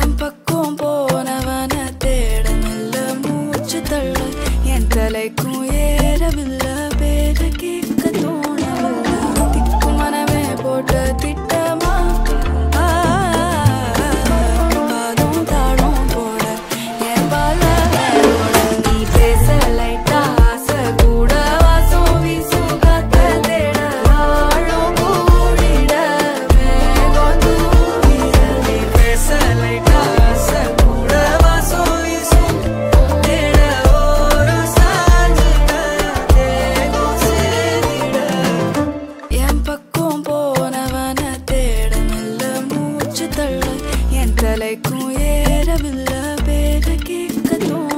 என் பக்கம் போனவன தேட மெல்ல மூச்சு தள்ள என் தலைக்கும் ஏறவில்லை பேர கேட்க தோணவில்லை திக்கு மனமே போட்ட திட்டமா பாதம் தாழும் போட என் பால நீ பேச லைட்டா ஆசை கூட வாசம் வீசும் காத்த தேட ஆழம் கூடிட மேகம் தூவிட நீ பேச லைட்டா ஆசை கூட வாசம் வீசும் தேட ஓரம் சாஞ்சிட தேகம் சேரிட என் பக்கம் போனவன தேட மெல்ல மூச்சு தள்ள என் தலைக்கும் ஏறவில்லை பேர கேட்க தோண